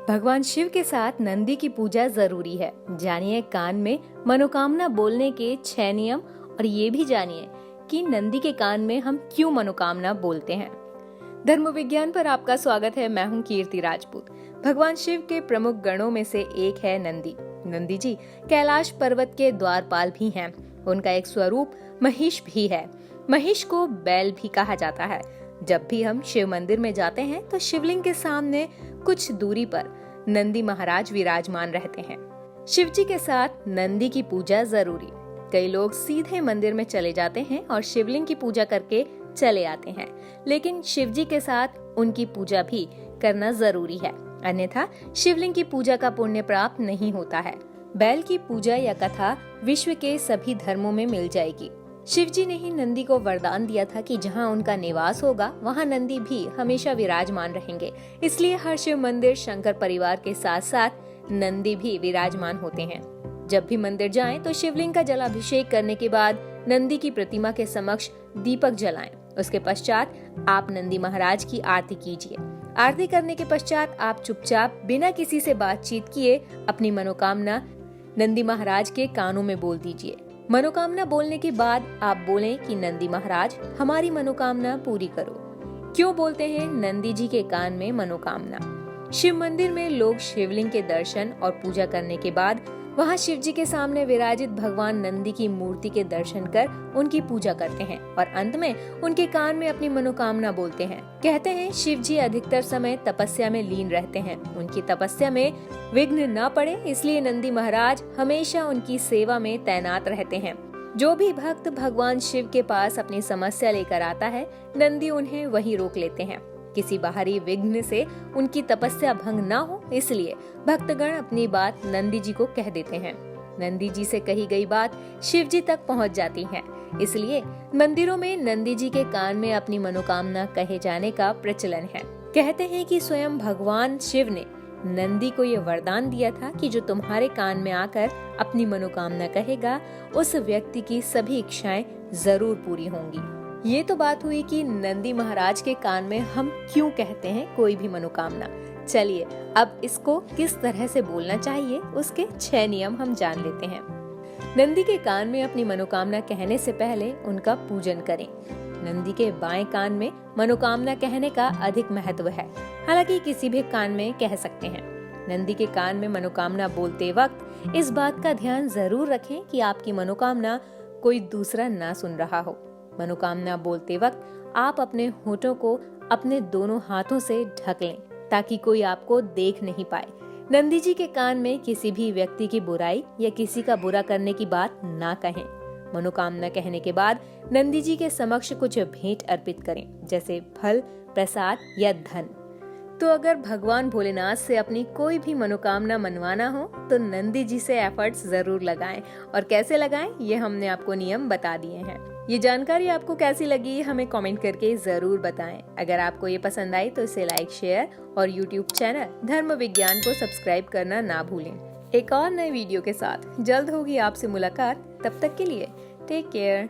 भगवान शिव के साथ नंदी की पूजा जरूरी है। जानिए कान में मनोकामना बोलने के 6 नियम और ये भी जानिए कि नंदी के कान में हम क्यों मनोकामना बोलते हैं। धर्म विज्ञान पर आपका स्वागत है। मैं हूँ कीर्ति राजपूत। भगवान शिव के प्रमुख गणों में से एक है नंदी। नंदी जी कैलाश पर्वत के द्वारपाल भी हैं। उनका एक स्वरूप महिष भी है। महिष को बैल भी कहा जाता है। जब भी हम शिव मंदिर में जाते हैं तो शिवलिंग के सामने कुछ दूरी पर नंदी महाराज विराजमान रहते हैं। शिव जी के साथ नंदी की पूजा जरूरी। कई लोग सीधे मंदिर में चले जाते हैं और शिवलिंग की पूजा करके चले आते हैं, लेकिन शिव जी के साथ उनकी पूजा भी करना जरूरी है, अन्यथा शिवलिंग की पूजा का पुण्य प्राप्त नहीं होता है। बैल की पूजा या कथा विश्व के सभी धर्मों में मिल जाएगी। शिव जी ने ही नंदी को वरदान दिया था कि जहाँ उनका निवास होगा वहाँ नंदी भी हमेशा विराजमान रहेंगे। इसलिए हर शिव मंदिर शंकर परिवार के साथ साथ नंदी भी विराजमान होते हैं। जब भी मंदिर जाएं तो शिवलिंग का जलाभिषेक करने के बाद नंदी की प्रतिमा के समक्ष दीपक जलाएं। उसके पश्चात आप नंदी महाराज की आरती कीजिए। आरती करने के पश्चात आप चुपचाप बिना किसी से बातचीत किए अपनी मनोकामना नंदी महाराज के कानों में बोल दीजिए। मनोकामना बोलने के बाद आप बोलें कि नंदी महाराज हमारी मनोकामना पूरी करो। क्यों बोलते हैं नंदी जी के कान में मनोकामना? शिव मंदिर में लोग शिवलिंग के दर्शन और पूजा करने के बाद वहां शिव जी के सामने विराजित भगवान नंदी की मूर्ति के दर्शन कर उनकी पूजा करते हैं और अंत में उनके कान में अपनी मनोकामना बोलते हैं। कहते हैं शिव जी अधिकतर समय तपस्या में लीन रहते हैं। उनकी तपस्या में विघ्न न पड़े इसलिए नंदी महाराज हमेशा उनकी सेवा में तैनात रहते हैं। जो भी भक्त भगवान शिव के पास अपनी समस्या लेकर आता है, नंदी उन्हें वहीं रोक लेते हैं। किसी बाहरी विघ्न से उनकी तपस्या भंग न हो इसलिए भक्तगण अपनी बात नंदी जी को कह देते हैं। नंदी जी से कही गई बात शिव जी तक पहुंच जाती है। इसलिए मंदिरों में नंदी जी के कान में अपनी मनोकामना कहे जाने का प्रचलन है। कहते हैं कि स्वयं भगवान शिव ने नंदी को ये वरदान दिया था कि जो तुम्हारे कान में आकर अपनी मनोकामना कहेगा उस व्यक्ति की सभी इच्छाएं जरूर पूरी होंगी। ये तो बात हुई कि नंदी महाराज के कान में हम क्यों कहते हैं कोई भी मनोकामना। चलिए अब इसको किस तरह से बोलना चाहिए उसके 6 नियम हम जान लेते हैं। नंदी के कान में अपनी मनोकामना कहने से पहले उनका पूजन करें। नंदी के बाएं कान में मनोकामना कहने का अधिक महत्व है, हालांकि किसी भी कान में कह सकते हैं। नंदी के कान में मनोकामना बोलते वक्त इस बात का ध्यान जरूर रखें कि आपकी मनोकामना कोई दूसरा ना सुन रहा हो। मनोकामना बोलते वक्त आप अपने होठों को अपने दोनों हाथों से ढक लें ताकि कोई आपको देख नहीं पाए। नंदी जी के कान में किसी भी व्यक्ति की बुराई या किसी का बुरा करने की बात ना कहें। मनोकामना कहने के बाद नंदी जी के समक्ष कुछ भेंट अर्पित करें, जैसे फल, प्रसाद या धन। तो अगर भगवान भोलेनाथ से अपनी कोई भी मनोकामना मनवाना हो तो नंदी जी से एफर्ट्स जरूर लगाएं। और कैसे लगाएं ये हमने आपको नियम बता दिए हैं। ये जानकारी आपको कैसी लगी हमें कमेंट करके जरूर बताएं। अगर आपको ये पसंद आई तो इसे लाइक, शेयर और YouTube चैनल धर्म विज्ञान को सब्सक्राइब करना ना भूलें। एक और नए वीडियो के साथ जल्द होगी आपसे मुलाकात। तब तक के लिए टेक केयर।